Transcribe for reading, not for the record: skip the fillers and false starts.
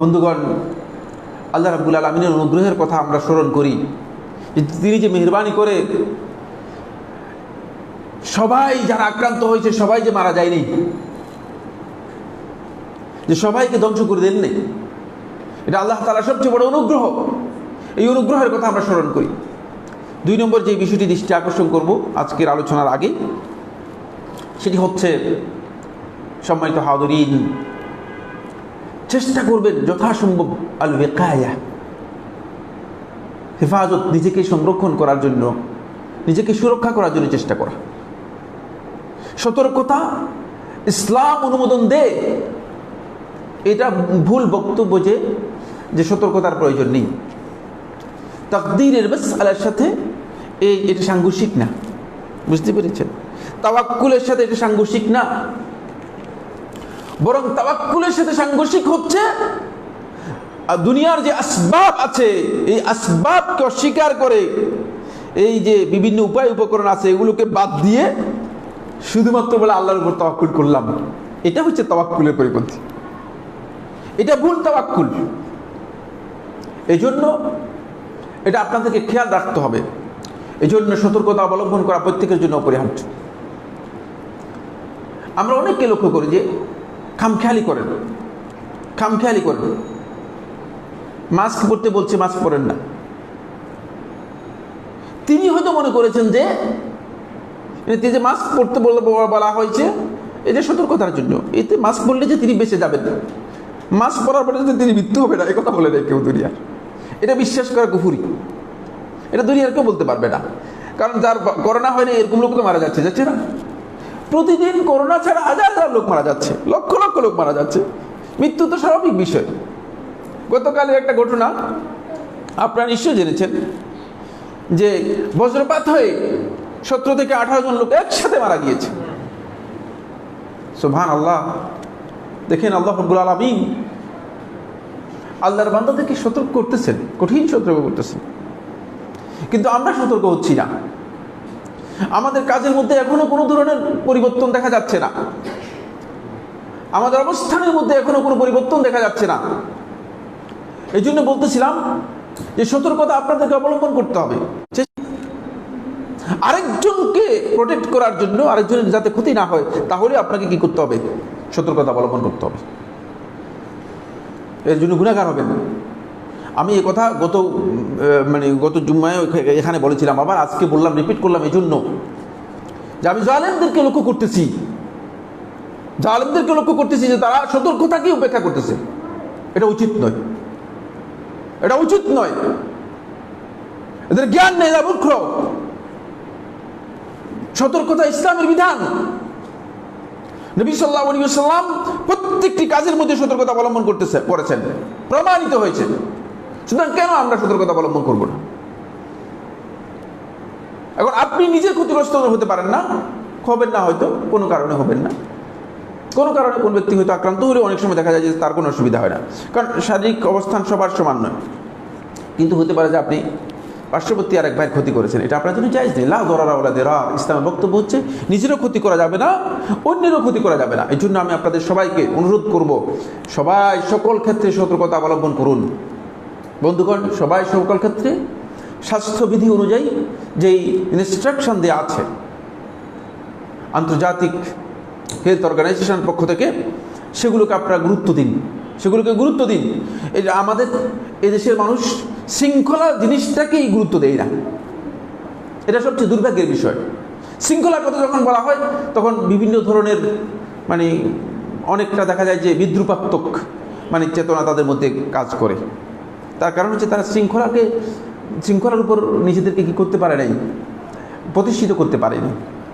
বন্ধুগণ, আল্লাহ রাব্বুল আলামিনের অনুগ্রহের কথা আমরা স্মরণ করি যে তিনি যে মেহেরবানি করে সবাই যারা আক্রান্ত হয়েছে সবাই যে মারা যায়নি, যে সবাইকে ধ্বংস করে দেননি, এটা আল্লাহ তাআলার সবচেয়ে বড় অনুগ্রহ। এই অনুগ্রহের কথা আমরা স্মরণ করি। 2 নম্বর যে বিষয়টি দৃষ্টি আকর্ষণ করব আজকের আলোচনার আগে, সেটি হচ্ছে সম্মানিত হাজিরিন, চেষ্টা করবেন যথাসম্ভব আল ওয়াকায়া, হেফাজত, নিজেকে সংরক্ষণ করার জন্য, নিজেকে সুরক্ষা করার জন্য চেষ্টা করা। সতর্কতা ইসলাম অনুমোদন দেয়, এটা ভুল বক্তব্য যে সতর্কতার প্রয়োজন নেই। তাকদীরের মাসআলার সাথে এটা সাংঘর্ষিক না, বুঝতে পেরেছেন? তাওয়াক্কুলের সাথে এটা সাংঘর্ষিক না, বরং তাওয়াক্কুলের সাথে সাংঘর্ষিক হচ্ছে দুনিয়ার যে আসবাব আছে, এই আসবাবকে অস্বীকার করে এই যে বিভিন্ন উপায় উপকরণ আছে এগুলোকে বাদ দিয়ে শুধুমাত্র বলে আল্লাহর উপর তাওয়াক্কুল করলাম, এটা হচ্ছে তাওয়াক্কুলের পরিপন্থী। এটা ভুল তাওয়াক্কুল। এই জন্য এটা আপনাদেরকে খেয়াল রাখতে হবে। এই জন্য সতর্কতা অবলম্বন করা প্রত্যেকের জন্য অপরিহার্য। আমরা অনেককে লক্ষ্য করি যে খামখেয়ালি করেন, মাস্ক পরতে বলছে, মাস্ক পরেন না। তিনি হয়তো মনে করেছেন যে মাস্ক পরতে বলা হয়েছে এটা সতর্কতার জন্য, এতে মাস্ক পরলে যে তিনি বেঁচে যাবেন, মাস্ক পরার পরে যে তিনি মৃত্যু হবে না, এ কথা বলে দেয় কেউ দুনিয়ার। এটা বিশ্বাস করা কুফরি, এটা দুনিয়ার কেউ বলতে পারবে না। কারণ যার করোনা হয়নি এরকম লোক তো মারা যাচ্ছে না? প্রতিদিন করোনা ছাড়া হাজার লোক মারা যাচ্ছে, লক্ষ লক্ষ লোক মারা যাচ্ছে। মৃত্যু তো স্বাভাবিক বিষয়। গতকালের একটা ঘটনা আপনারা নিশ্চয়ই জেনেছেন যে বজ্রপাত হয়ে 17 থেকে 18 জন লোক একসাথে মারা গিয়েছে। সুবহানাল্লাহ। দেখেন আল্লাহ রাব্বুল আলামিন আল্লাহর বান্দাদেরকে সতর্ক করতেছেন, কঠিন সতর্ক করতেছেন, কিন্তু আমরা সতর্ক হচ্ছি না। আমাদের কাজের মধ্যে এখনো কোনো ধরনের পরিবর্তন দেখা যাচ্ছে না, আমাদের অবস্থানের মধ্যে এখনো কোনো পরিবর্তন দেখা যাচ্ছে না। এই জন্য বলতেছিলাম যে সতর্কতা আপনাদেরকে অবলম্বন করতে হবে, আরেকজনকে প্রোটেক্ট করার জন্য, আরেকজনের যাতে ক্ষতি না হয়, তাহলে আপনাকে কি করতে হবে? সতর্কতা অবলম্বন করতে হবে। এর জন্য গুনাহগার হবেন। আমি এ কথা গত জুম্মায় এখানে বলেছিলাম, আবার আজকে বললাম, রিপিট করলাম এই জন্য যে আমি জালেমদেরকে লক্ষ্য করতেছি যে তারা সতর্কতাকে উপেক্ষা করতেছে। এটা উচিত নয়, এদের জ্ঞান নেই, এরা মূর্খ। সতর্কতা ইসলামের বিধান। নবী সাল্লাল্লাহু আলাইহি ওয়াসাল্লাম প্রত্যেকটি কাজের মধ্যে সতর্কতা অবলম্বন করেছেন, প্রমাণিত হয়েছে। সুতরাং কেন আমরা সতর্কতা অবলম্বন করব না? এখন আপনি নিজে ক্ষতিগ্রস্ত হতে পারেন না, হবেন না, হয়তো কোনো কারণে হবেন না, কোনো কারণে কোন ব্যক্তি হয়তো আক্রান্ত হলে অনেক সময় দেখা যায় যে তার কোনো অসুবিধা হয় না, কারণ শারীরিক অবস্থান সবার সমান নয়। কিন্তু হতে পারে যে আপনি পার্শ্ববর্তী আরেক ভাইয়ের ক্ষতি করেছেন, এটা আপনার জন্য জায়েজ নেই। লা দরারা ওয়ালা দিরার। ইসলামের বক্তব্য হচ্ছে নিজেরও ক্ষতি করা যাবে না, অন্যেরও ক্ষতি করা যাবে না। এই জন্য আমি আপনাদের সবাইকে অনুরোধ করব, সবাই সকল ক্ষেত্রে সতর্কতা অবলম্বন করুন। বন্ধুগণ, সবাই সকল ক্ষেত্রে স্বাস্থ্যবিধি অনুযায়ী যেই ইনস্ট্রাকশন দেওয়া আছে আন্তর্জাতিক হেলথ অর্গানাইজেশনের পক্ষ থেকে, সেগুলোকে আপনারা গুরুত্ব দিন। এই আমাদের এদেশের মানুষ শৃঙ্খলা জিনিসটাকেই গুরুত্ব দেয় না, এটা সবচেয়ে দুর্ভাগ্যের বিষয়। শৃঙ্খলার কথা যখন বলা হয় তখন বিভিন্ন ধরনের অনেকটা দেখা যায় যে বিদ্রুপাত্মক চেতনা তাদের মধ্যে কাজ করে। তার কারণ হচ্ছে তারা শৃঙ্খলার উপর নিজেদেরকে কি করতে পারে নাই, প্রতিষ্ঠিত করতে পারেনি।